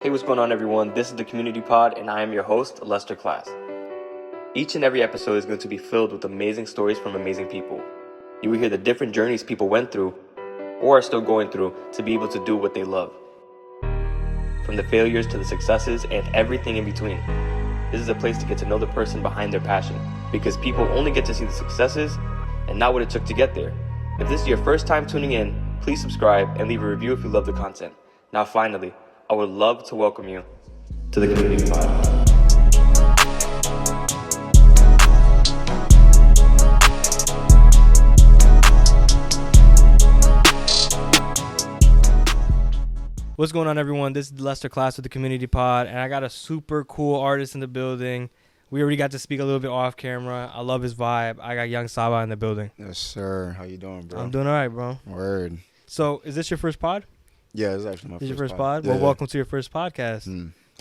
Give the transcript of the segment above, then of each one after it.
Hey, what's going on, everyone? This is the Community Pod, and I am your host, Lester Class. Each and every episode is going to be filled with amazing stories from amazing people. You will hear the different journeys people went through, or are still going through, to be able to do what they love. From the failures to the successes and everything in between. This is a place to get to know the person behind their passion, because people only get to see the successes and not what it took to get there. If this is your first time tuning in, please subscribe and leave a review if you love the content. Now finally, I would love to welcome you to the Community Pod. What's going on, everyone? This is Lester Class with the Community Pod, and I got a super cool artist in the building. We already got to speak a little bit off camera. I love his vibe. I got Young Saba in the building. Yes, sir. How you doing, bro? I'm doing all right, bro. Word. So, is this your first pod? Yeah, it's actually my This first your first pod. pod? Well, welcome to your first podcast.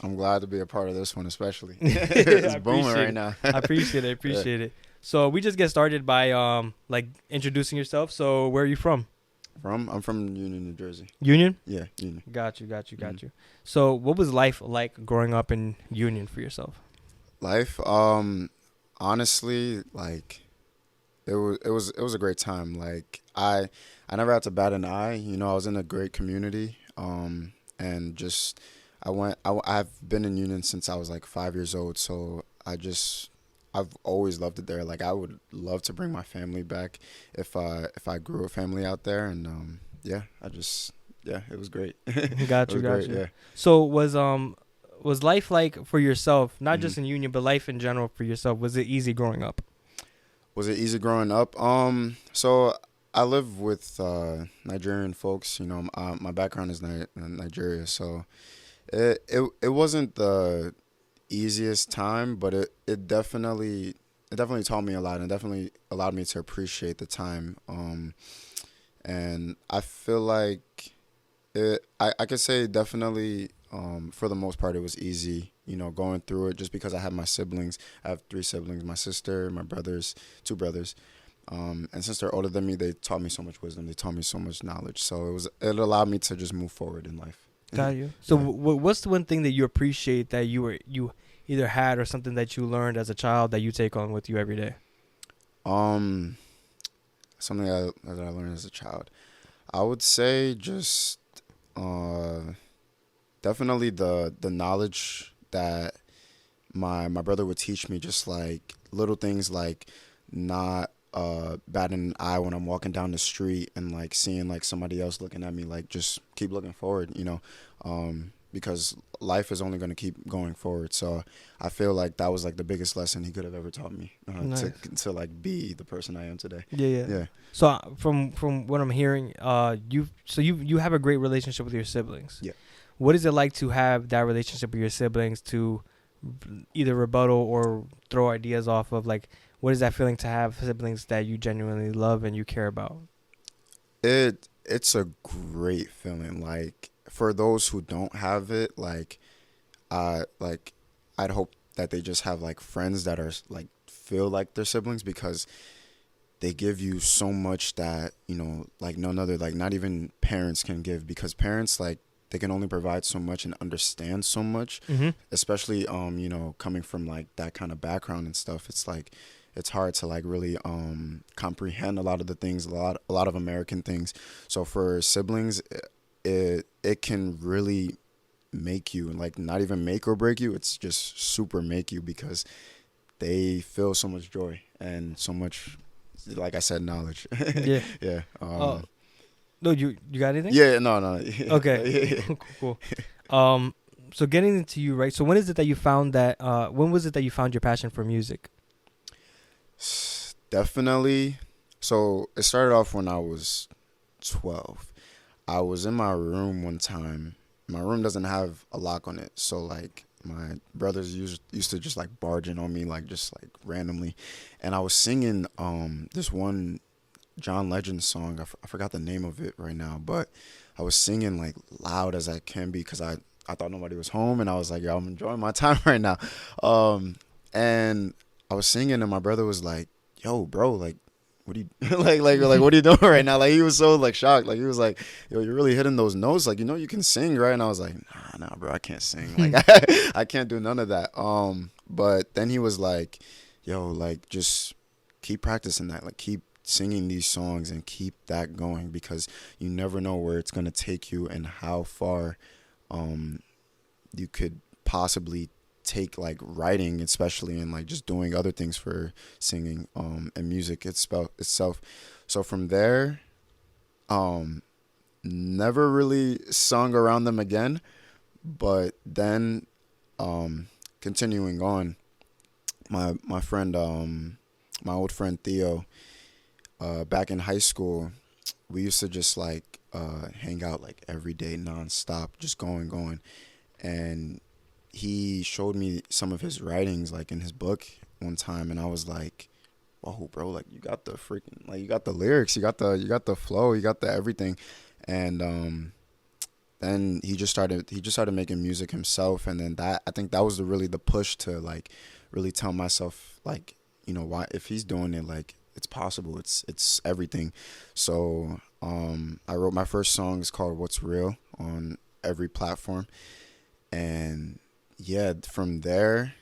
I'm glad to be a part of this one, especially. It's booming right now. I appreciate it. It. So, we just get started by introducing yourself. So, where are you from? I'm from Union, New Jersey. Union? Yeah, Union. Got you. So, what was life like growing up in Union for yourself? Life, honestly, like it was a great time. Like I never had to bat an eye. You know, I was in a great community. And just I've been in Union since I was like 5 years old. So I've always loved it there. Like I would love to bring my family back if I grew a family out there. And it was great. Got you. Yeah. So was life like for yourself, not just in Union, but life in general for yourself? Was it easy growing up? Was it easy growing up? So I live with Nigerian folks. You know, my background is Nigeria, so it wasn't the easiest time, but it definitely taught me a lot, and definitely allowed me to appreciate the time. And I feel like I could say definitely for the most part it was easy, you know, going through it, just because I have my siblings. I have 3 siblings: my sister, my brothers, 2 brothers. And since they're older than me, they taught me so much wisdom. They taught me so much knowledge. So it allowed me to just move forward in life. Got you. So what's the one thing that you appreciate that you either had, or something that you learned as a child that you take on with you every day? Something that I learned as a child, I would say just definitely the knowledge that my brother would teach me, just like little things like not batting an eye when I'm walking down the street and like seeing like somebody else looking at me, like just keep looking forward, you know, because life is only going to keep going forward. So I feel like that was like the biggest lesson he could have ever taught me, Nice. to like be the person I am today. Yeah. So from what I'm hearing, you have a great relationship with your siblings. Yeah. What is it like to have that relationship with your siblings, to either rebuttal or throw ideas off of? Like, what is that feeling to have siblings that you genuinely love and you care about? It's a great feeling. Like, for those who don't have it, I'd hope that they just have like friends that are like feel like their siblings, because they give you so much that, you know, like none other, like not even parents can give, because parents, like, they can only provide so much and understand so much, especially you know, coming from like that kind of background and stuff. It's like it's hard to like really comprehend a lot of the things, a lot of American things. So for siblings, it can really make you, and like not even make or break you. It's just super make you, because they feel so much joy and so much, like I said, knowledge. Yeah. Yeah. No, you got anything? Yeah. No. Okay. Cool. So getting into you, right? So when is it that you found that? When was it that you found your passion for music? Definitely. So it started off when I was 12. I was in my room one time. My room doesn't have a lock on it, so like my brothers used to just like barge in on me, like just like randomly, and I was singing this one John Legend song. I forgot the name of it right now, but I was singing like loud as I can be, because I thought nobody was home, and I was like, yo, I'm enjoying my time right now. And I was singing, and my brother was like, yo, bro, like, what are you like what are you doing right now? Like he was so like shocked. Like he was like, yo, you're really hitting those notes. Like, you can sing, right? And I was like, nah, bro, I can't sing. Like I can't do none of that. But then he was like, yo, like just keep practicing that. Like keep singing these songs and keep that going, because you never know where it's gonna take you and how far you could possibly take like writing, especially, and like just doing other things for singing and music itself. So from there, never really sung around them again. But then continuing on, my friend, my old friend Theo, back in high school, we used to just like hang out like every day nonstop, just going. And he showed me some of his writings like in his book one time, and I was like, whoa, bro, like you got the freaking, like you got the lyrics, you got the flow, you got the everything. And then he just started making music himself, and then I think that was really the push to like really tell myself, like, why, if he's doing it, like it's possible, it's everything. So I wrote my first song. It's called What's Real on every platform. And yeah, from there,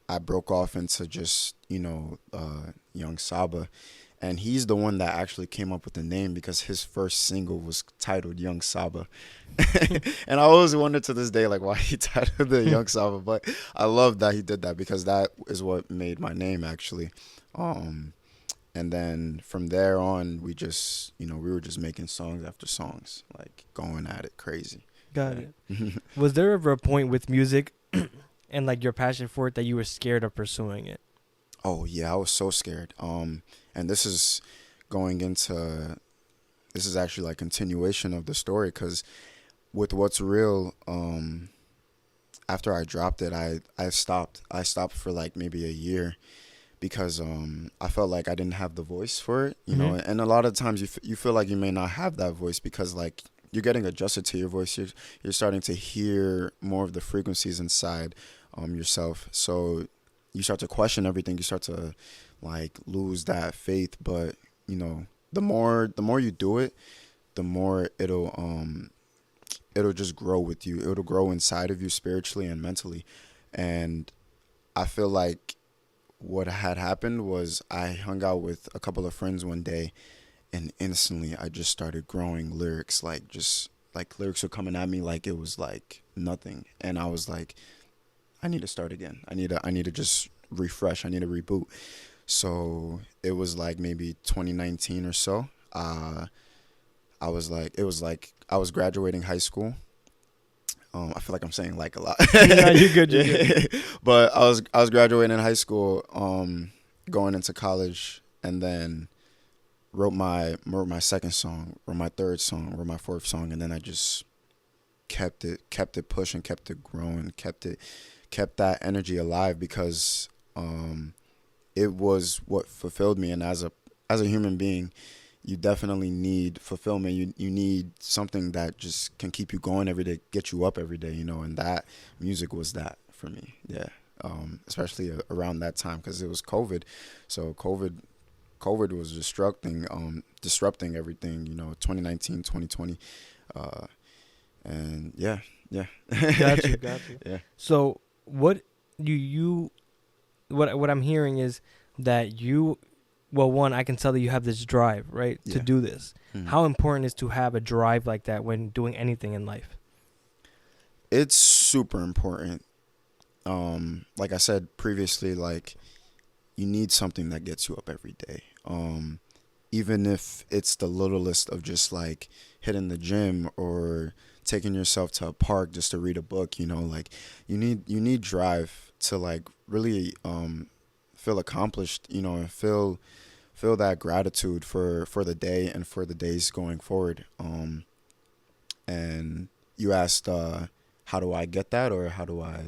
I broke off into just, Young Saba. And he's the one that actually came up with the name, because his first single was titled Young Saba. And I always wonder to this day, like, why he titled it Young Saba. But I love that he did that, because that is what made my name, actually. And then from there on, we just, we were just making songs after songs, like going at it crazy. Got it. Was there ever a point with music and like your passion for it that you were scared of pursuing it? Oh yeah, I was so scared. And this is actually like continuation of the story, because with What's Real, after I dropped it, I stopped for like maybe a year, because I felt like I didn't have the voice for it, know. And a lot of times you feel like you may not have that voice, because like you're getting adjusted to your voice. You're starting to hear more of the frequencies inside yourself. So you start to question everything. You start to like lose that faith. But the more you do it, the more it'll just grow with you. It'll grow inside of you spiritually and mentally. And I feel like what had happened was I hung out with a couple of friends one day, and instantly I just started growing lyrics, like just like lyrics were coming at me like it was like nothing. And I was like, I need to start again. I need to just refresh. I need to reboot. So it was like maybe 2019 or so. It was like I was graduating high school. I feel like I'm saying like a lot. No, you're good. But I was graduating high school, going into college, and then wrote my second song, or my third song, or my fourth song, and then I just kept it pushing, kept it growing, kept that energy alive, because it was what fulfilled me. And as a human being, you definitely need fulfillment. You need something that just can keep you going every day, get you up every day, and that music was that for me. Yeah. Especially around that time, because it was COVID. So COVID was disrupting everything, 2019, 2020. And yeah. Got you. Yeah. So what I'm hearing is that one, I can tell that you have this drive, right, to do this. Mm-hmm. How important is to have a drive like that when doing anything in life? It's super important. Like I said previously, like you need something that gets you up every day. Even if it's the littlest of just like hitting the gym or taking yourself to a park just to read a book, like you need drive to like really feel accomplished, and feel that gratitude for the day and for the days going forward. And you asked, how do I get that, or how do I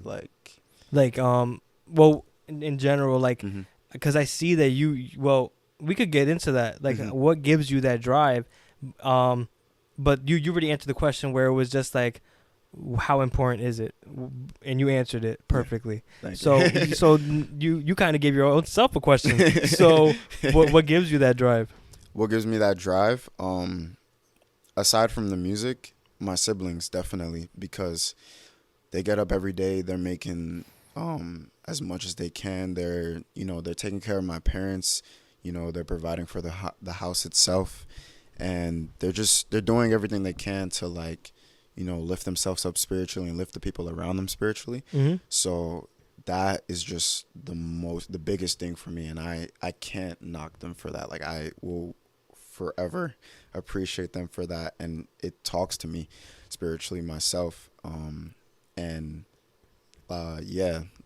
well, in general, like, because I see that we could get into that, like, what gives you that drive, but you already answered the question, where it was just like, how important is it? And you answered it perfectly. Thank So you. so you kind of gave your own self a question. So what gives you that drive? What gives me that drive? Aside from the music, my siblings definitely, because they get up every day. They're making as much as they can. They're taking care of my parents. They're providing for the house itself, and they're doing everything they can to lift themselves up spiritually and lift the people around them spiritually. Mm-hmm. So that is just the biggest thing for me, and I can't knock them for that. Like, I will forever appreciate them for that, and it talks to me spiritually myself. And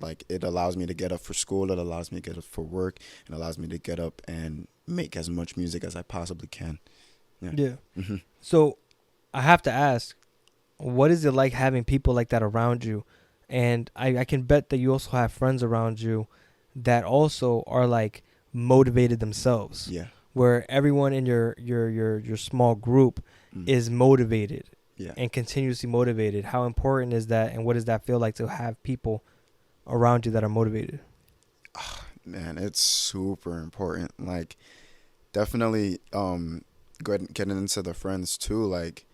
like, it allows me to get up for school, it allows me to get up for work, and allows me to get up and make as much music as I possibly can. Yeah. Mm-hmm. So I have to ask, what is it like having people like that around you? And I can bet that you also have friends around you that also are like motivated themselves. Yeah. Where everyone in your small group is motivated. Yeah. And continuously motivated. How important is that, and what does that feel like to have people around you that are motivated? Man, it's super important. Like, definitely getting into the friends too. Like,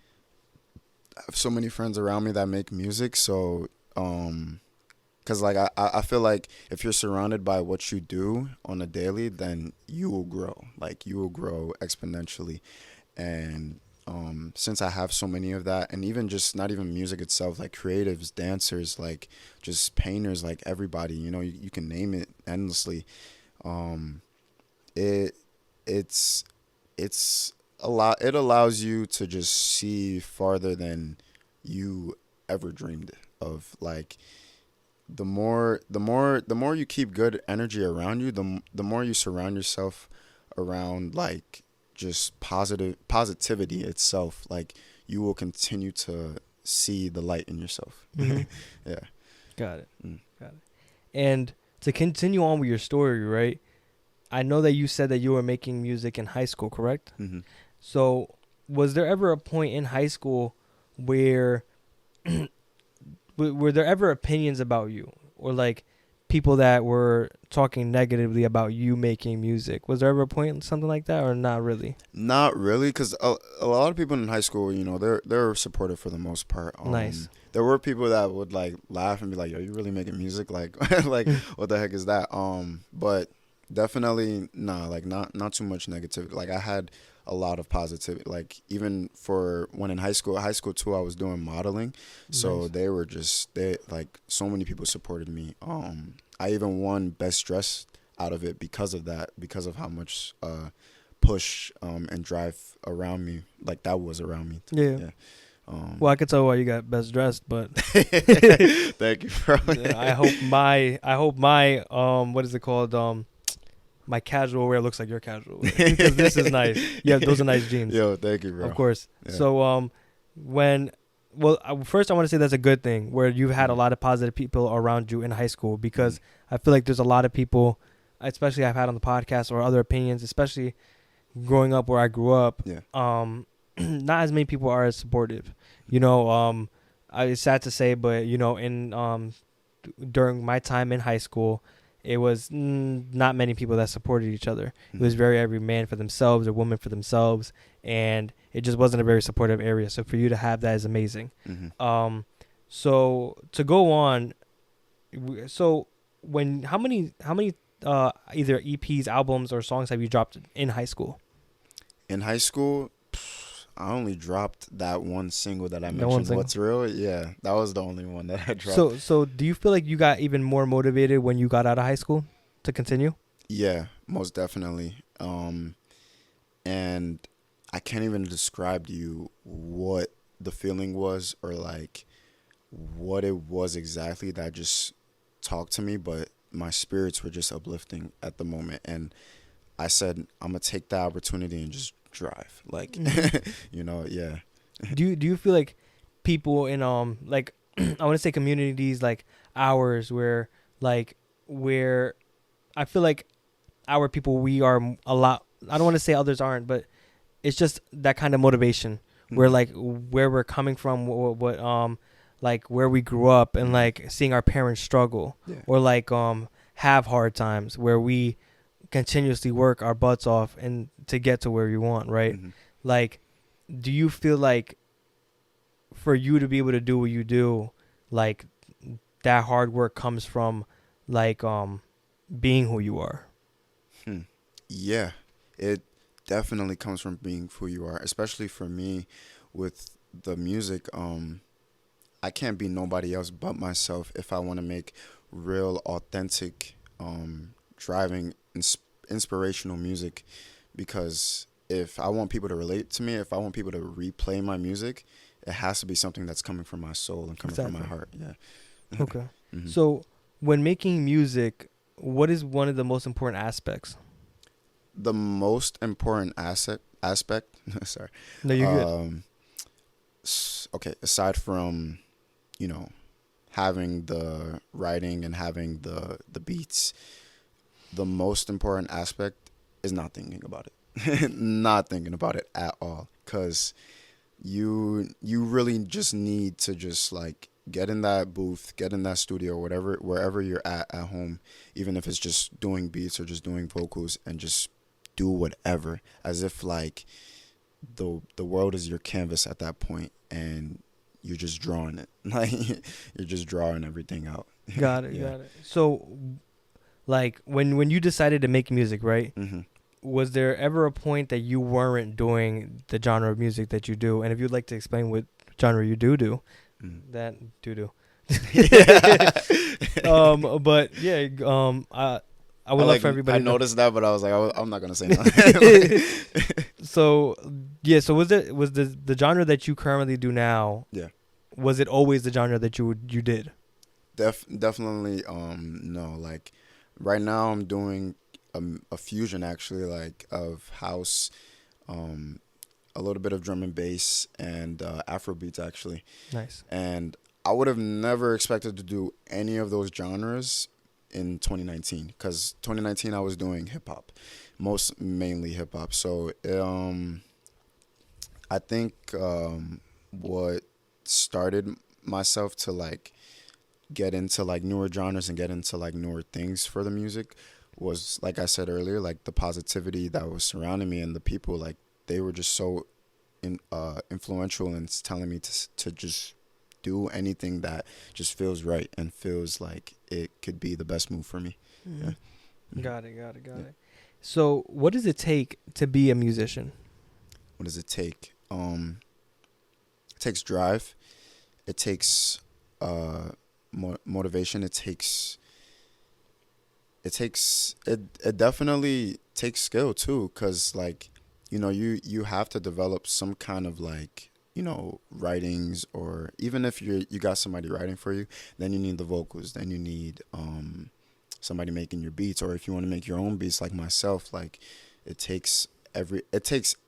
I have so many friends around me that make music, so because like I feel like if you're surrounded by what you do on a daily, then you will grow. Like, you will grow exponentially. And since I have so many of that, and even just not even music itself, like creatives, dancers, like just painters, like everybody, you can name it endlessly. It's a lot. It allows you to just see farther than you ever dreamed of. Like, the more you keep good energy around you, the more you surround yourself around like just positivity itself, like, you will continue to see the light in yourself. Mm-hmm. Yeah. Got it. Got it. And to continue on with your story, right? I know that you said that you were making music in high school, correct? Mm-hmm. So was there ever a point in high school where were there ever opinions about you, or like people that were talking negatively about you making music? Was there ever a point, something like that, or not really? Not really, because a lot of people in high school, they're supportive for the most part. Nice. There were people that would like laugh and be like, "Yo, you really making music? Like, like, what the heck is that?" But definitely, nah, like, not too much negativity. Like, I had a lot of positivity. Like, even for when in high school too, I was doing modeling. So Nice. they like, so many people supported me. I even won best dressed out of it because of that, because of how much push and drive around me, like, that was around me. Yeah. Well, I could tell why you got best dressed, but Thank you, bro. I hope my what is it called, my casual wear looks like your casual wear, because this is nice. Yeah, those are nice jeans. Yo, thank you, bro. Of course. Yeah. So first I want to say that's a good thing, where you've had a lot of positive people around you in high school, because I feel like there's a lot of people, especially I've had on the podcast or other opinions, especially growing up where I grew up. Yeah. Not as many people are as supportive. It's sad to say, but in during my time in high school, it was not many people that supported each other. It was very every man for themselves or woman for themselves, and it just wasn't a very supportive area. So for you to have that is amazing. Mm-hmm. So to go on, so how many either EPs, albums, or songs have you dropped in high school? In high school, I only dropped that one single that I mentioned. What's Real? Yeah, that was the only one that I dropped. So do you feel like you got even more motivated when you got out of high school to continue? Yeah, most definitely. And I can't even describe to you what the feeling was, or like what it was exactly that just talked to me, but my spirits were just uplifting at the moment. And I said, I'm going to take the opportunity and just drive. Like, yeah. Do you feel like people in like I want to say communities like ours, where I feel like our people, we are a lot, I don't want to say others aren't, but it's just that kind of motivation where like where we're coming from, what like where we grew up and like seeing our parents struggle Yeah. or like have hard times where we continuously work our butts off and to get to where we want, right? Mhm. Like, do you feel like for you to be able to do what you do, like that hard work comes from like being who you are? Yeah, it definitely comes from being who you are, especially for me with the music. I can't be nobody else but myself if I want to make real, authentic, driving, inspirational music. Because if I want people to relate to me, if I want people to replay my music, it has to be something that's coming from my soul and coming from my Exactly. heart. Yeah. Okay. Mhm. So when making music, what is one of the most important aspects? The most important aspect, sorry. No, you're good. Okay, aside from, you know, having the writing and having the beats, the most important aspect is not thinking about it. Not thinking about it at all, cuz you really just need to just like get in that booth, get in that studio, whatever, wherever you're at home, even if it's just doing beats or just doing vocals, and just do whatever, as if like the world is your canvas at that point, and you're just drawing it. Like you're just drawing everything out. Got it. Yeah. Got it. So, like when you decided to make music, right? Hmm. Was there ever a point that you weren't doing the genre of music that you do? And if you'd like to explain what genre you do, that do. But yeah, I would love for everybody. I to noticed that, but I was like, I'm not gonna say nothing. So yeah, so was the genre that you currently do now? Yeah. Was it always the genre that you did? Definitely. No, like right now I'm doing a fusion actually, like of house, a little bit of drum and bass, and Afro beats actually. Nice. And I would have never expected to do any of those genres in 2019, because 2019 I was doing hip hop, mainly hip hop. So I think what started myself to like get into like newer genres and get into like newer things for the music was, like I said earlier, like the positivity that was surrounding me, and the people, like they were just so influential in telling me to just do anything that just feels right and feels like it could be the best move for me. Mm-hmm. Yeah. Mhm. Got it. Yeah. So, what does it take to be a musician? What does it take? It takes drive. It takes motivation. It definitely takes skill too, cause like you have to develop some kind of like writings, or even if you got somebody writing for you, then you need the vocals, then you need somebody making your beats, or if you want to make your own beats like myself, like it takes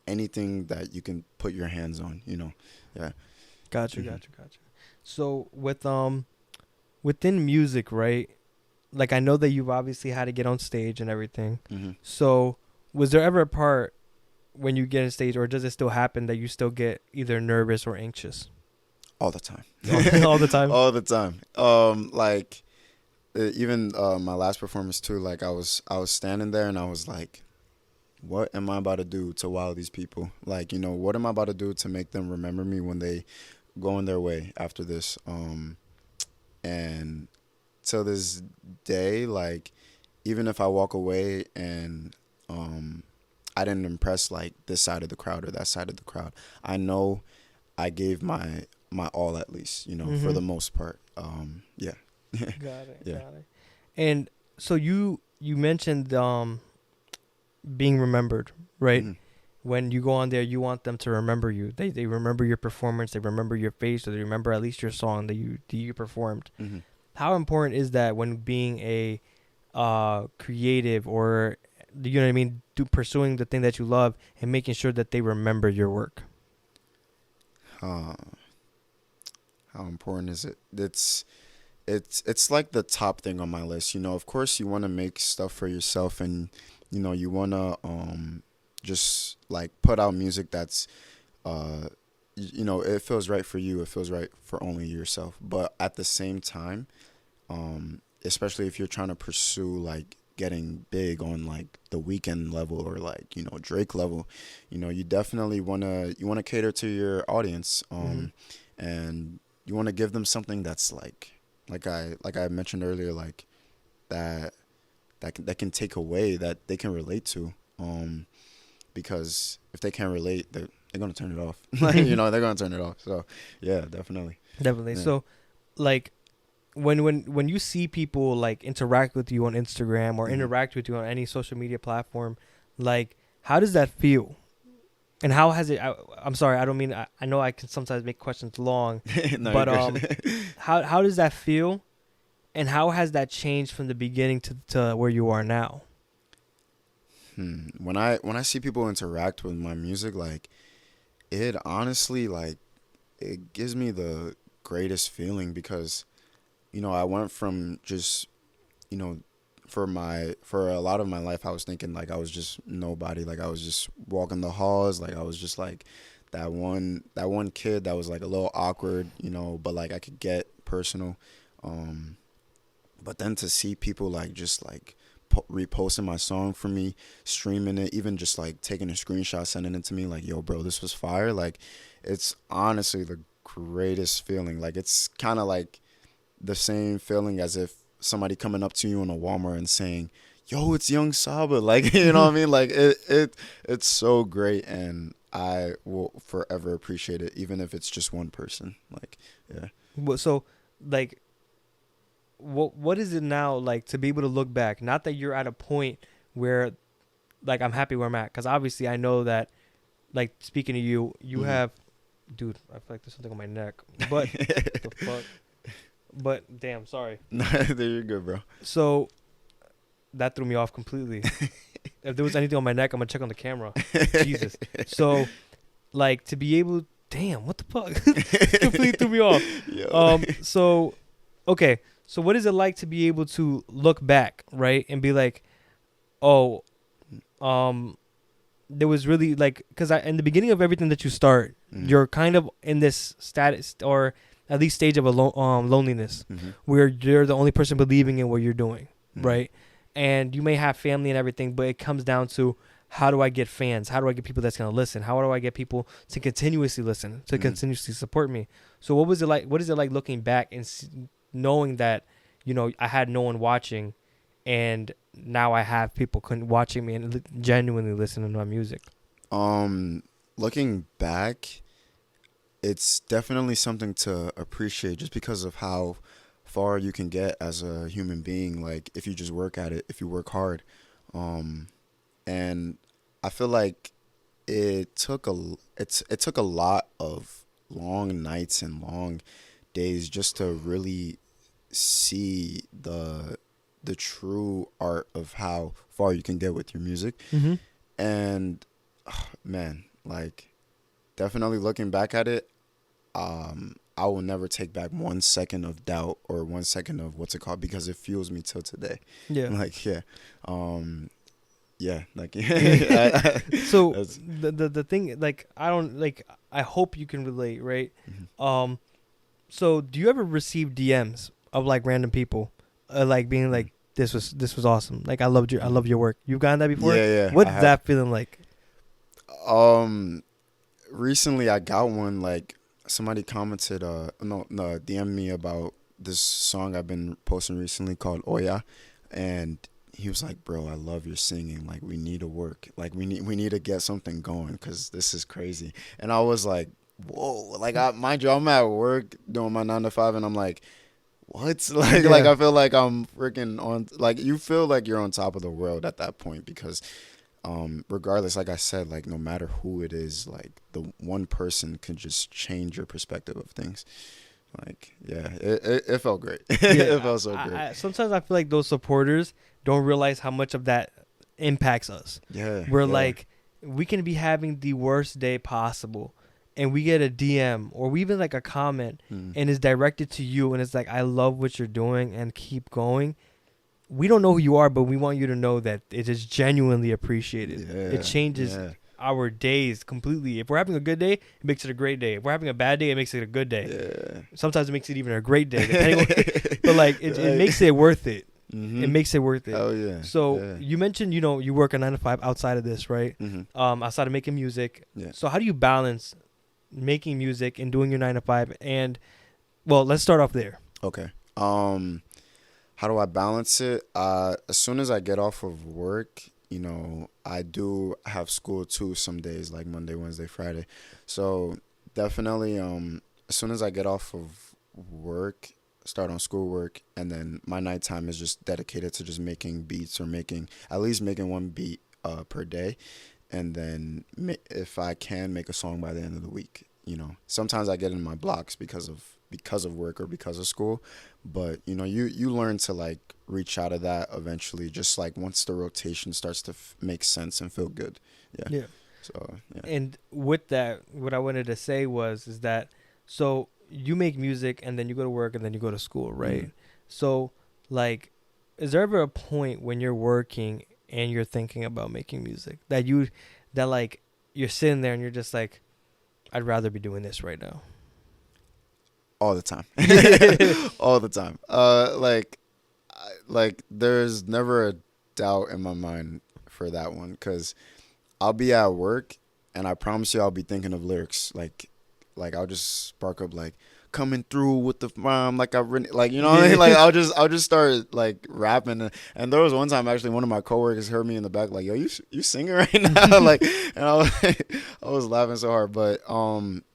anything that you can put your hands on, yeah. Gotcha. Mhm. So with within music, right? Like I know that you've obviously had to get on stage and everything. Mm-hmm. So was there ever a part when you get on stage, or does it still happen that you still get either nervous or anxious? All the time. All the time? All the time. Like even my last performance too. Like I was standing there and I was like, what am I about to do to wow these people? Like what am I about to do to make them remember me when they go on their way after this? And till this day, like even if I walk away and I didn't impress like this side of the crowd or that side of the crowd, I know I gave my all, at least, for the most part. Yeah. Got it. Yeah. Got it. And so you mentioned being remembered, right? Mhm. When you go on there, you want them to remember you. They remember your performance. They remember your face, or they remember at least your song that you performed. Mhm. How important is that when being a creative, or you know what I mean, pursuing the thing that you love and making sure that they remember your work? How important is it? It's like the top thing on my list. Of course you want to make stuff for yourself, and you want to just like put out music that's you know, it feels right for you. It feels right for only yourself. But at the same time, especially if you're trying to pursue like getting big on like the Weekend level or like, you know, Drake level, you know, you wanna cater to your audience, Mm-hmm. and you want to give them something that's like I mentioned earlier, like that that can take away, that they can relate to, because if they can't relate, they're gonna turn it off. You know, they're gonna turn it off. So yeah, definitely. Definitely. Yeah. So, like, when you see people like interact with you on Instagram or Mhm. interact with you on any social media platform, like, how does that feel? And how has it? I'm sorry, I don't mean. I know I can sometimes make questions long, No, you're but good. how does that feel? And how has that changed from the beginning to where you are now? When I see people interact with my music, like it honestly, like it gives me the greatest feeling because, you know, I went from just, you know, for a lot of my life I was thinking like I was just nobody, like I was just walking the halls, like I was just like that one kid that was like a little awkward, you know, but like I could get personal. Um but then to see people like just like reposting my song for me, streaming it, even just like taking a screenshot, sending it to me, like, yo, bro, this was fire. Like, it's honestly the greatest feeling. Like, it's kind of like the same feeling as if somebody coming up to you in a Walmart and saying, yo, it's Young Saba. Like, you know what I mean? Like, it's so great. And I will forever appreciate it, even if it's just one person. Like, yeah. So, like, what is it now like to be able to look back? Not that you're at a point where, like, I'm happy where I'm at, because obviously I know that, like, speaking to you, you Mhm. have, dude, I feel like there's something on my neck, but the fuck, but damn, sorry. Nah, you're good, bro. So that threw me off completely. If there was anything on my neck, I'm gonna check on the camera. Jesus. So, like, to be able, damn, what the fuck, completely threw me off. Yo. So, okay, so what is it like to be able to look back, right, and be like, oh, um, there was really like, because in the beginning of everything that you start, Mhm. you're kind of in this status or at least stage of loneliness, Mhm. where you're the only person believing in what you're doing, Mhm. right? And you may have family and everything, but it comes down to, how do I get fans? How do I get people that's gonna listen? How do I get people to continuously listen, to Mhm. continuously support me? So what was it like? What is it like looking back and knowing that, I had no one watching, and now I have people watching me and genuinely listening to my music. Um, Looking back, it's definitely something to appreciate just because of how far you can get as a human being. Like if you just work at it, if you work hard. Um, and I feel like it took a lot of long nights and long days just to really see the true art of how far you can get with your music. Mm-hmm. And man, like definitely looking back at it, I will never take back 1 second of doubt or 1 second of what's it called, because it fuels me till today. Yeah. Like um yeah, like So that's the thing, like, I don't like. I hope you can relate, right? mhm. Um. So do you ever receive DMs of like random people, like being Mhm. like, this was awesome. Like, I love your work. You've gotten that before. Yeah, yeah, I What's have. that feeling like? Um Recently I got one, like somebody commented, no, DM me about this song I've been posting recently called Oya, and he was like, bro, I love your singing, like we need to work, like we need to get something going because this is crazy. And I was like, whoa, like mind you, I'm at work doing my 9 to 5 and I'm like, what? Like Yeah. I feel like I'm freaking on, like you feel like you're on top of the world at that point because regardless, like I said, like no matter who it is, like the one person can just change your perspective of things. Like, yeah, it felt great. It Yeah. felt so great. Sometimes I feel like those supporters don't realize how much of that impacts us. Yeah, We're yeah. like, we can be having the worst day possible, and we get a DM or we even like a comment, Mm. and it's directed to you, and it's like, I love what you're doing and keep going. We don't know who you are, but we want you to know that it is genuinely appreciated. It Yeah, changes yeah. our days completely. If we're having a good day, it makes it a great day. If we're having a bad day, it makes it a good day. Yeah. Sometimes it makes it even a great day, depending on, but like it makes it worth it. Mm-hmm. It makes it worth it. Oh yeah. So yeah. you mentioned, you work a 9 to 5 outside of this, right? Mm-hmm. Outside of making music. Yeah. So how do you balance making music and doing your 9 to 5? And well, let's start off there. Okay. How do I balance it? As soon as I get off of work, I do have school too some days, like Monday, Wednesday, Friday. So definitely, as soon as I get off of work, start on schoolwork, and then my nighttime is just dedicated to just making beats or at least making one beat per day, and then if I can make a song by the end of the week. Sometimes I get in my blocks because of work or because of school, but you learn to like reach out of that eventually, just like once the rotation starts to make sense and feel good. Yeah. So yeah. And with that, what I wanted to say is that, so you make music and then you go to work and then you go to school, right? Mm-hmm. So like, is there ever a point when you're working and you're thinking about making music that like you're sitting there and you're just like, I'd rather be doing this right now? All the time. All the time. Like there's never a doubt in my mind for that one, because I'll be at work and I promise you I'll be thinking of lyrics. Like I'll just spark up like coming through with the rhyme, like I've written, like, what I mean? Like I'll just start like rapping, and there was one time actually one of my coworkers heard me in the back like, yo, you singing right now? Like, and I was laughing so hard. But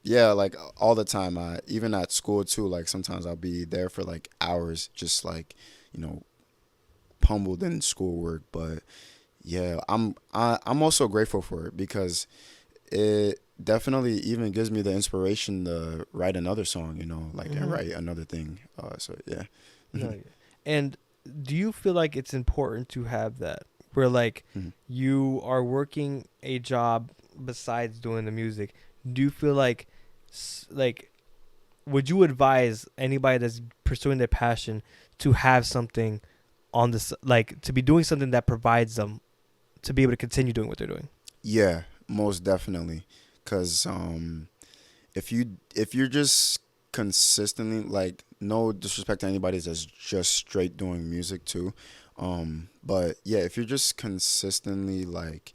yeah, like all the time, even at school too, like sometimes I'll be there for like hours, just like, pummeled in schoolwork. But yeah, I'm also grateful for it, because it definitely even gives me the inspiration to write another song, like, and write another thing. So yeah. No, yeah. And do you feel like it's important to have that, where like you are working a job besides doing the music? Do you feel like would you advise anybody that's pursuing their passion to have something on this, like to be doing something that provides them to be able to continue doing what they're doing? Yeah, most definitely. Because if you're just consistently, like, no disrespect to anybody that's just straight doing music too, but yeah, if you're just consistently like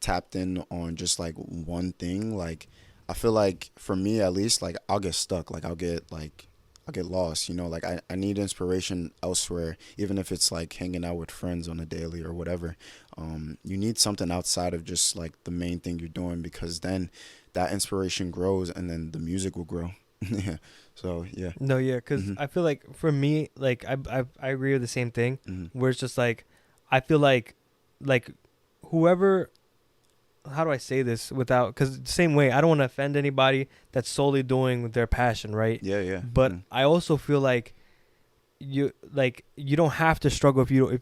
tapped in on just like one thing, like I feel like for me at least, like I'll get stuck, like I'll get lost, like I need inspiration elsewhere, even if it's like hanging out with friends on a daily or whatever. You need something outside of just like the main thing you're doing, because then that inspiration grows and then the music will grow. Yeah. So yeah. No, yeah, because I feel like for me, like I agree with the same thing, where it's just like I feel like whoever, how do I say this without, because the same way, I don't want to offend anybody that's solely doing their passion, right? Yeah. But I also feel like you don't have to struggle if you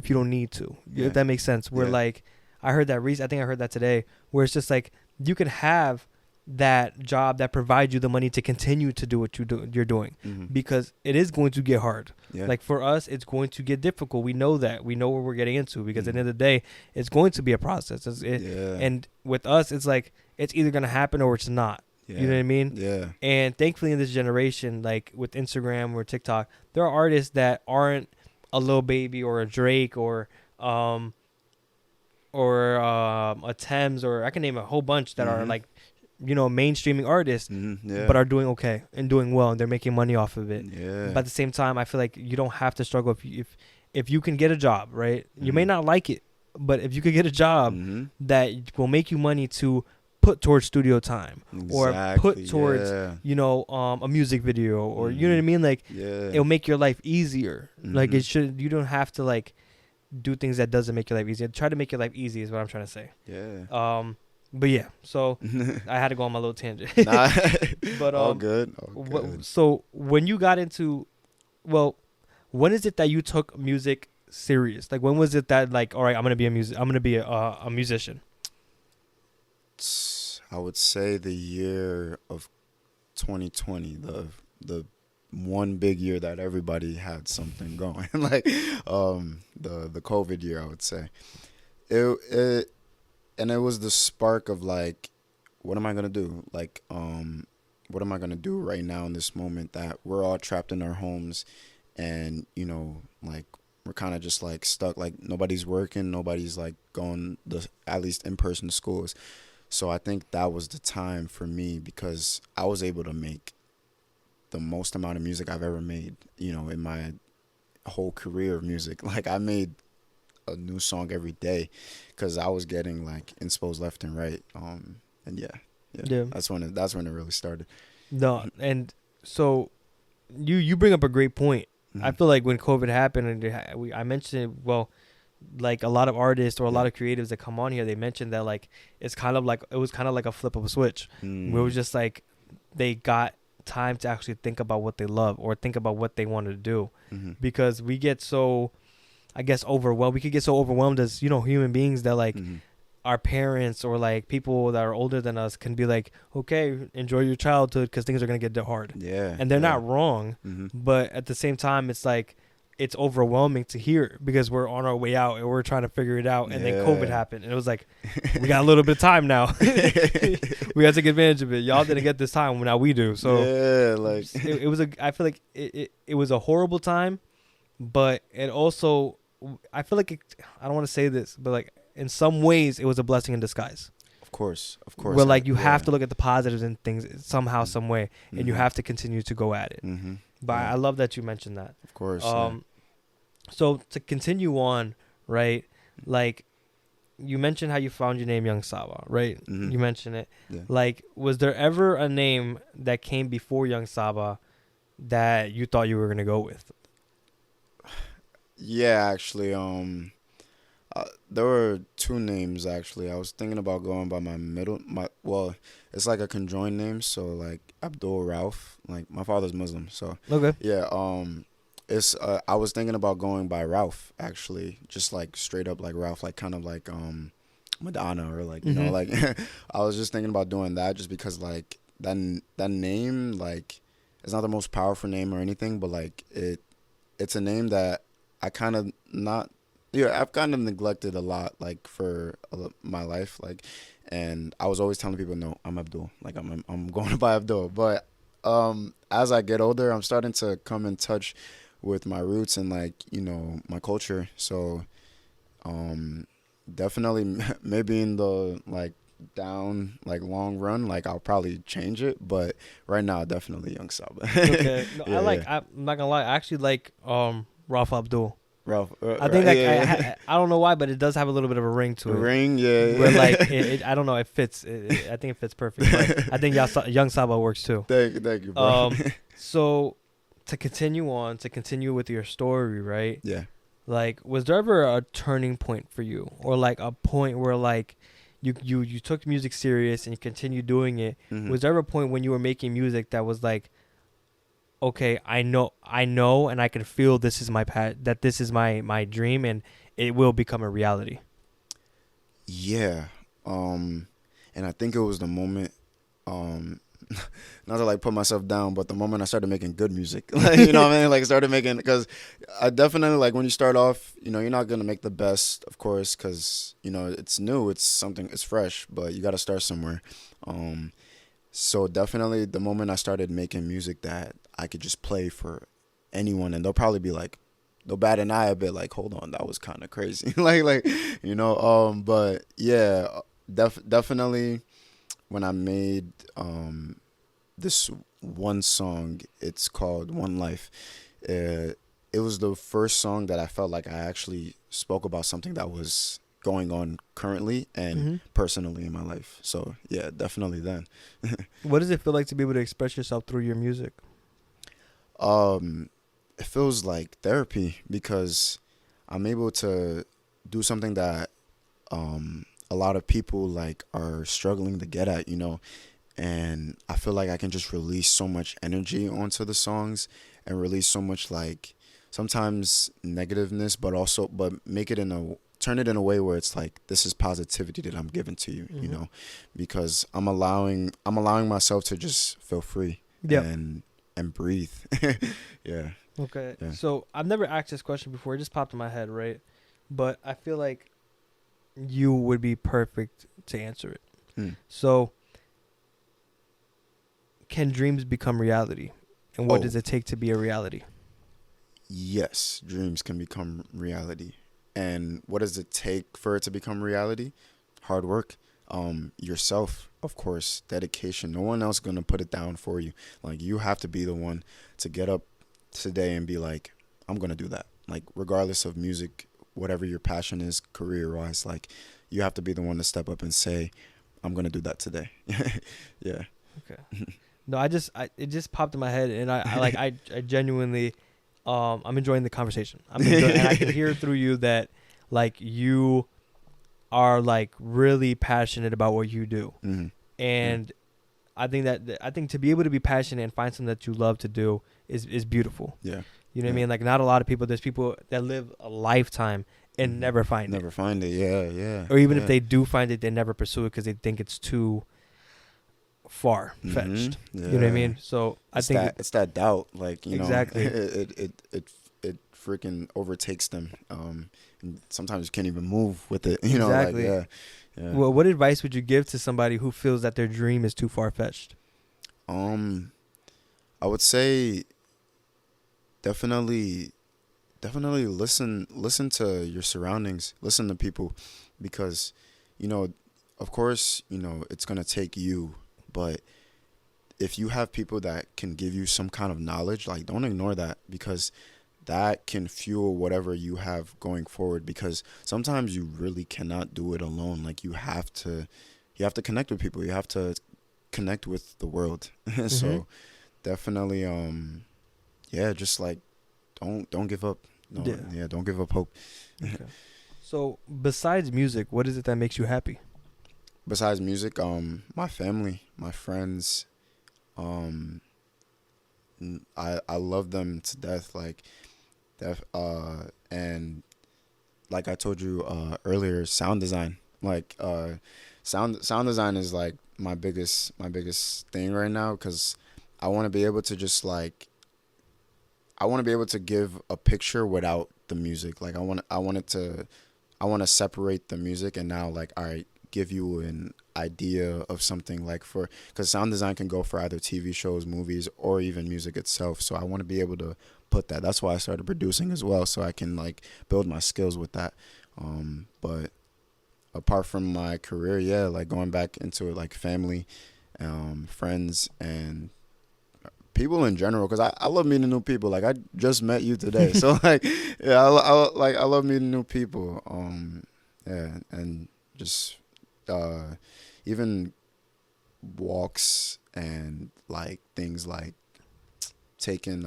don't need to. Yeah. If that makes sense. Where like I heard that I think I heard that today, where it's just like you can have that job that provides you the money to continue to do what you're doing, because it is going to get hard. Yeah. Like for us, it's going to get difficult. We know that. We know what we're getting into, because at the end of the day, it's going to be a process. And with us, it's like it's either going to happen or it's not. Yeah. You know what I mean? Yeah. And thankfully in this generation, like with Instagram or TikTok, there are artists that aren't a Lil Baby or a Drake or a Thames, or I can name a whole bunch that are like, mainstreaming artists, but are doing okay and doing well, and they're making money off of it. Yeah. But at the same time, I feel like you don't have to struggle if you can get a job, right? You may not like it, but if you could get a job that will make you money to put towards studio time, or put towards a music video, or you know what I mean, like it'll make your life easier. Like you don't have to like do things that doesn't make your life easier. Try to make your life easy is what I'm trying to say. Yeah. But yeah, so I had to go on my little tangent. Nah. But all good. So when you got into, when is it that you took music serious? Like when was it that like, all right, I'm gonna be a musician? I would say the year of 2020, the one big year that everybody had something going, like the COVID year. I would say it and it was the spark of like, what am I gonna do? Like, what am I gonna do right now in this moment that we're all trapped in our homes, and like we're kind of just like stuck. Like nobody's working, nobody's like going the at least in person schools. So I think that was the time for me because I was able to make the most amount of music I've ever made. In my whole career of music, like I made a new song every day because I was getting like insposed left and right. And Yeah. that's when it really started. No, and so you bring up a great point. I feel like when COVID happened, and I mentioned it, well, like a lot of artists or a lot of creatives that come on here, they mentioned that like it was kind of like a flip of a switch. Where it was just like they got time to actually think about what they love or think about what they wanted to do, because we get so, I guess, overwhelmed. We could get so overwhelmed as human beings that like our parents or like people that are older than us can be like, okay, enjoy your childhood because things are gonna get hard. Yeah, and they're not wrong, but at the same time, it's like it's overwhelming to hear because we're on our way out and we're trying to figure it out, and then COVID happened, and it was like we got a little bit of time now. We got to take advantage of it. Y'all didn't get this time, now we do. So like it was I feel like it was a horrible time, but it also, I feel like I don't want to say this, but like in some ways it was a blessing in disguise. Of course. Where like you have to look at the positives in things somehow, some way, and you have to continue to go at it. But I love that you mentioned that. Of course. So to continue on, right? Like you mentioned how you found your name, Young Saba, right? You mentioned it. Yeah. Like, was there ever a name that came before Young Saba that you thought you were gonna go with? Yeah, actually, there were two names actually. I was thinking about going by well, it's like a conjoined name, so like Abdul Rauf. Like my father's Muslim, so Okay. yeah. It's I was thinking about going by Ralph actually, just like straight up like Ralph, like kind of like Madonna or like like I was just thinking about doing that just because like that name, like it's not the most powerful name or anything, but like it's a name that I kind of I've kind of neglected a lot like for my life, like, and I was always telling people, no, I'm Abdul, like I'm going to buy Abdul, but as I get older, I'm starting to come in touch with my roots and like my culture. So definitely maybe in the like down like long run, like I'll probably change it, but right now definitely Young Saba. Okay. No, Yeah. I'm not gonna lie, I actually like Rafa Abdul. Ralph, I think like I don't know why, but it does have a little bit of a ring to it. Ring, yeah. Where like I don't know, it fits. I think it fits perfect. But I think Young Saba works too. Thank you, bro. So to continue with your story, right? Yeah. Like, was there ever a turning point for you, or like a point where like you took music serious and you continued doing it? Was there ever a point when you were making music that was like, okay, I know, and I can feel this is that this is my dream, and it will become a reality? Yeah. And I think it was the moment, not to like put myself down, but the moment I started making good music, like, you know what I mean? Like started making, because I definitely, like when you start off, you're not going to make the best, of course, because, it's new, it's fresh, but you got to start somewhere. So definitely the moment I started making music that I could just play for anyone, and they'll probably be like, they'll bat an eye a bit, like, hold on, that was kind of crazy. But yeah, definitely when I made this one song, it's called One Life. It was the first song that I felt like I actually spoke about something that was going on currently and personally in my life. So yeah, definitely then. What does it feel like to be able to express yourself through your music? It feels like therapy because I'm able to do something that a lot of people like are struggling to get at, and I feel like I can just release so much energy onto the songs and release so much like sometimes negativeness, but make it turn it in a way where it's like, this is positivity that I'm giving to you, because I'm allowing myself to just feel free and breathe. Yeah. Okay. Yeah. So I've never asked this question before. It just popped in my head, right? But I feel like you would be perfect to answer it. Hmm. So, can dreams become reality? And what Oh. does it take to be a reality? Yes, dreams can become reality. And what does it take for it to become reality? Hard work. Yourself, of course, dedication. No one else gonna put it down for you. Like, you have to be the one to get up today and be like, I'm gonna do that. Like, regardless of music, whatever your passion is, career wise, like, you have to be the one to step up and say, I'm gonna do that today. Yeah. Okay. No, it just popped in my head, and I genuinely, I'm enjoying the conversation. And I can hear through you that, like, you are, like, really passionate about what you do. Mm-hmm. And I think to be able to be passionate and find something that you love to do is beautiful. Yeah. You know what I mean? Like, not a lot of people. There's people that live a lifetime and never find it. Never find it. Yeah, yeah. Or even yeah. if they do find it, they never pursue it because they think it's too far fetched. Yeah. You know what I mean? So I think it's that doubt. Like, you Exactly. know, it freaking overtakes them. And sometimes you can't even move with it. You know, Exactly. like, yeah. Well, what advice would you give to somebody who feels that their dream is too far fetched? I would say definitely listen to your surroundings, listen to people, because, you know, of course, you know, it's gonna take you, but if you have people that can give you some kind of knowledge, like, don't ignore that, because that can fuel whatever you have going forward, because sometimes you really cannot do it alone. Like, you have to connect with people, you have to connect with the world. So definitely just like don't give up. Don't give up hope. Okay. So besides music, what is it that makes you happy? Besides music, my family, my friends, I love them to death, like and like I told you earlier, sound design. Like sound design is like my biggest thing right now, because I want to be able to just like give a picture without the music. Like, I want to separate the music and now, like, all right, give you an idea of something, like, because sound design can go for either TV shows, movies, or even music itself. So I want to be able to put that. That's why I started producing as well, so I can, like, build my skills with that. But apart from my career, yeah, like, going back into it, like, family, friends, and people in general, because I love meeting new people. Like, I just met you today, so, like, yeah, I love meeting new people. Yeah, and just even walks and, like, things like taking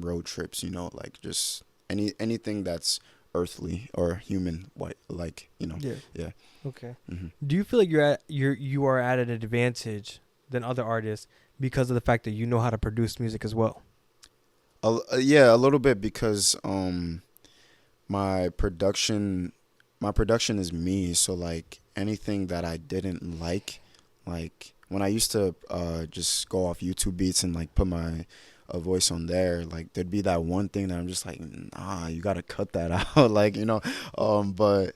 road trips. You know, like, just anything that's earthly or human, like, you know. Yeah. Okay. Mm-hmm. Do you feel like you are at an advantage than other artists because of the fact that you know how to produce music as well? Yeah, a little bit, because my production is me. So, like, anything that I didn't like when I used to just go off YouTube beats and, like, put my voice on there, like, there'd be that one thing that I'm just like, nah, you gotta cut that out. Like, you know. But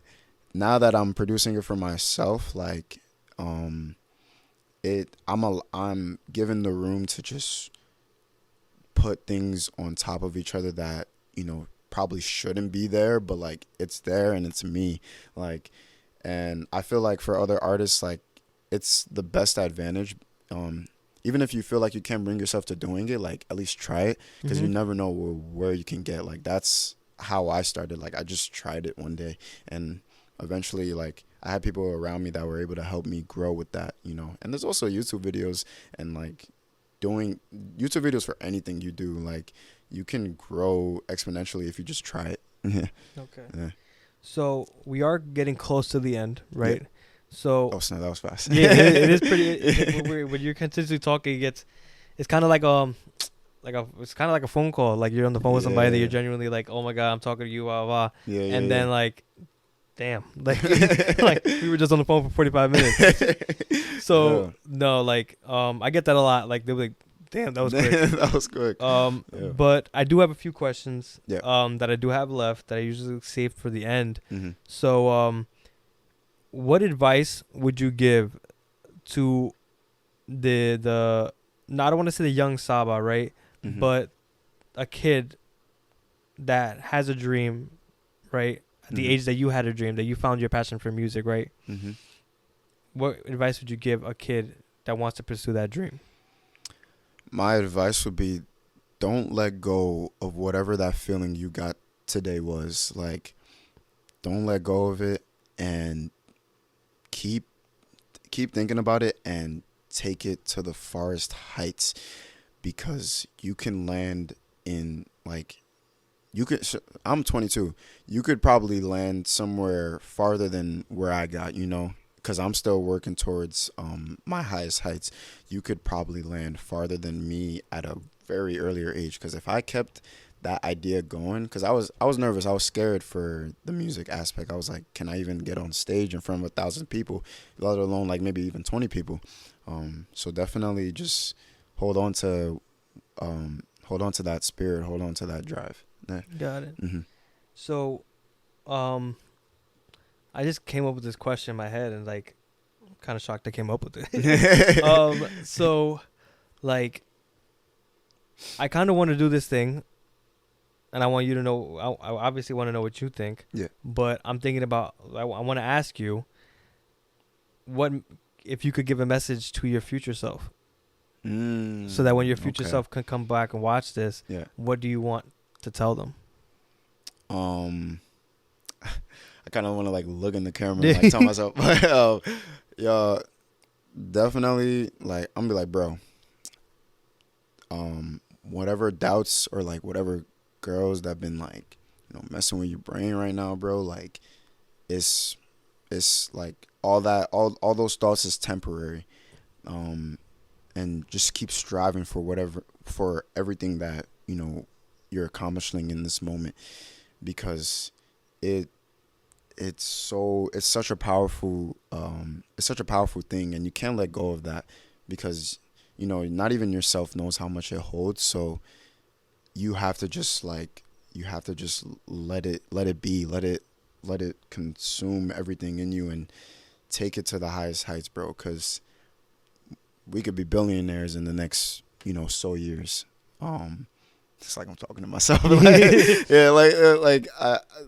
now that I'm producing it for myself, like, I'm given the room to just put things on top of each other that, you know, probably shouldn't be there, but, like, it's there and it's me. Like, and I feel like for other artists, like, it's the best advantage. Even if you feel like you can't bring yourself to doing it, like, at least try it, because you never know where you can get. Like, that's how I started. Like, I just tried it one day, and eventually, like, I had people around me that were able to help me grow with that, you know. And there's also YouTube videos, and, like, doing YouTube videos for anything you do, like, you can grow exponentially if you just try it. Okay. Yeah. So we are getting close to the end, right? Yeah. So Oh snap, that was fast. yeah, it is pretty. When you're continuously talking, it's kind of like it's kind of like a phone call. Like, you're on the phone with somebody that you're genuinely like, oh my god, I'm talking to you, blah blah. Yeah, and then like, damn, like like we were just on the phone for 45 minutes. So no, like I get that a lot. Like, they'll be like, damn, that was quick. That was quick. But I do have a few questions Yeah. that I do have left that I usually save for the end. Mm-hmm. So what advice would you give to the no, I don't want to say the young Saba, right? Mm-hmm. But a kid that has a dream, right? At the Mm-hmm. age that you had a dream, that you found your passion for music, right? Mm-hmm. What advice would you give a kid that wants to pursue that dream? My advice would be, don't let go of whatever that feeling you got today was. Like, don't let go of it, and keep thinking about it, and take it to the farthest heights, because you can land in, like, I'm 22. You could probably land somewhere farther than where I got, because I'm still working towards my highest heights. You could probably land farther than me at a very earlier age, because if I kept that idea going, because I was nervous. I was scared for the music aspect. I was like, can I even get on stage in front of 1,000 people, let alone like maybe even 20 people? So definitely just hold on to that spirit, hold on to that drive. Yeah. Got it. Mm-hmm. So, I just came up with this question in my head, and like, I'm kind of shocked I came up with it. So, like, I kind of want to do this thing, and I want you to know. I obviously want to know what you think. Yeah. But I'm thinking about. I want to ask you, what if you could give a message to your future self, so that when your future Okay. self can come back and watch this, Yeah. what do you want to tell them? I kind of want to like look in the camera and like tell myself, yeah, definitely, like, I'm gonna be like, bro, whatever doubts or like whatever girls that been like, messing with your brain right now, bro, like, it's like all those thoughts is temporary. And just keep striving for everything that you're accomplishing in this moment, because it's such a powerful thing, and you can't let go of that, because not even yourself knows how much it holds. So you have to just let it be, let it consume everything in you, and take it to the highest heights, bro, because we could be billionaires in the next so years. It's like I'm talking to myself.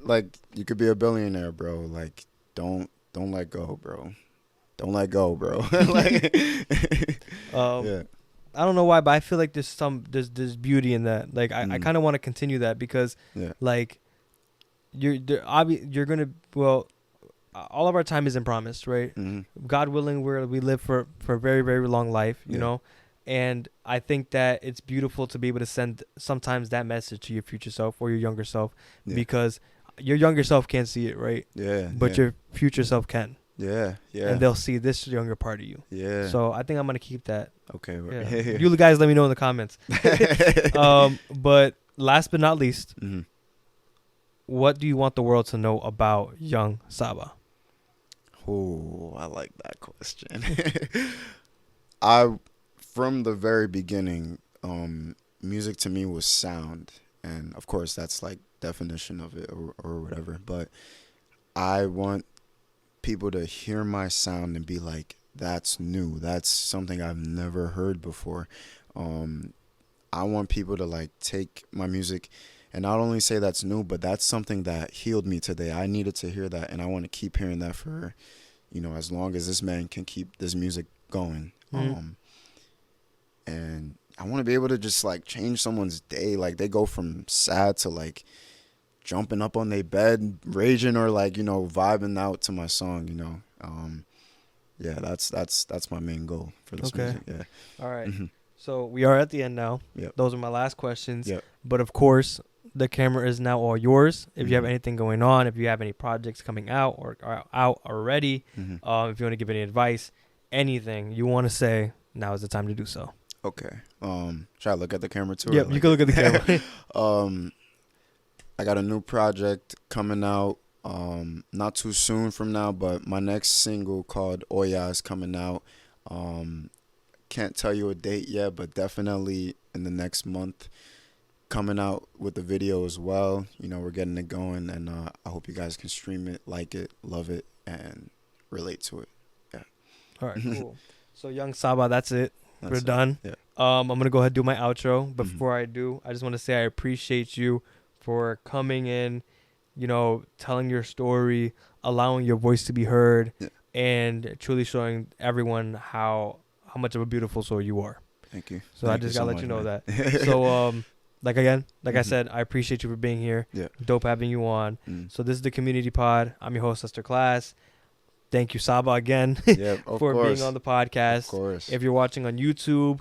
Like you could be a billionaire, bro. Like, don't let go, bro. Don't let go, bro. Like, yeah. I don't know why, but I feel like there's beauty in that. Like, I kind of want to continue that, because Yeah. like you're all of our time isn't promised, right? Mm-hmm. God willing, we live for a very, very long life, you Yeah. know. And I think that it's beautiful to be able to send sometimes that message to your future self or your younger self, Yeah. because your younger self can't see it, right? Yeah. But yeah. your future self can. Yeah. Yeah. And they'll see this younger part of you. Yeah. So I think I'm gonna keep that. Okay. Yeah. You guys, let me know in the comments. But last but not least, Mm-hmm. what do you want the world to know about Young Saba? Oh, I like that question. From the very beginning, music to me was sound, and of course that's like definition of it or whatever. But I want people to hear my sound and be like, "That's new. That's something I've never heard before." I want people to like take my music and not only say that's new, but that's something that healed me today. I needed to hear that, and I want to keep hearing that for, as long as this man can keep this music going. And I want to be able to just like change someone's day. Like, they go from sad to like jumping up on their bed, raging, or like, vibing out to my song, Yeah, that's my main goal for this music. Yeah. All right. Mm-hmm. So we are at the end now. Yep. Those are my last questions. Yep. But of course, the camera is now all yours. If you have Mhm. anything going on, if you have any projects coming out or are out already, Mm-hmm. if you want to give any advice, anything you want to say, now is the time to do so. Okay. Should I look at the camera too? Yep, you can look at the camera. I got a new project coming out. Not too soon from now, but my next single called Oya is coming out. Can't tell you a date yet, but definitely in the next month, coming out with the video as well. We're getting it going, and I hope you guys can stream it, like it, love it, and relate to it. Yeah. All right, cool. So Young Saba, that's it. We're That's it. done. Yeah. I'm gonna go ahead and do my outro. But Mhm. before I do, I just want to say I appreciate you for coming in, telling your story, allowing your voice to be heard, Yeah. and truly showing everyone how much of a beautiful soul you are. Thank you. So Thank I just you gotta so let much, you know man. that. So like I Mhm. said, I appreciate you for being here. Yeah. Dope having you on. Mm. So this is the Community Pod. I'm your host, Lester Class. Thank you, Saba, again Yep. Of for course. being on the Of podcast. course. If you're watching on YouTube,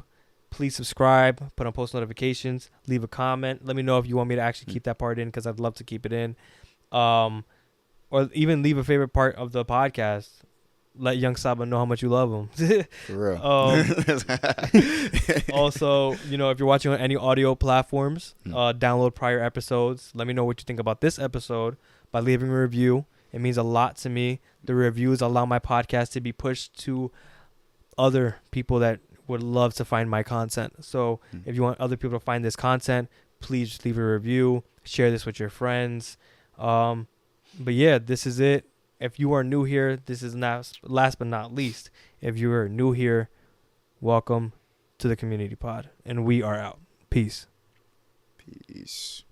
please subscribe, put on post notifications, leave a comment. Let me know if you want me to actually keep that part in, because I'd love to keep it in. Or even leave a favorite part of the podcast. Let Young Saba know how much you love him. For real. Also, if you're watching on any audio platforms, download prior episodes. Let me know what you think about this episode by leaving a review. It means a lot to me. The reviews allow my podcast to be pushed to other people that would love to find my content. So if you want other people to find this content, please just leave a review. Share this with your friends. But yeah, this is it. If you are new here, this is not last but not least. If you are new here, welcome to the Community Pod. And we are out. Peace. Peace.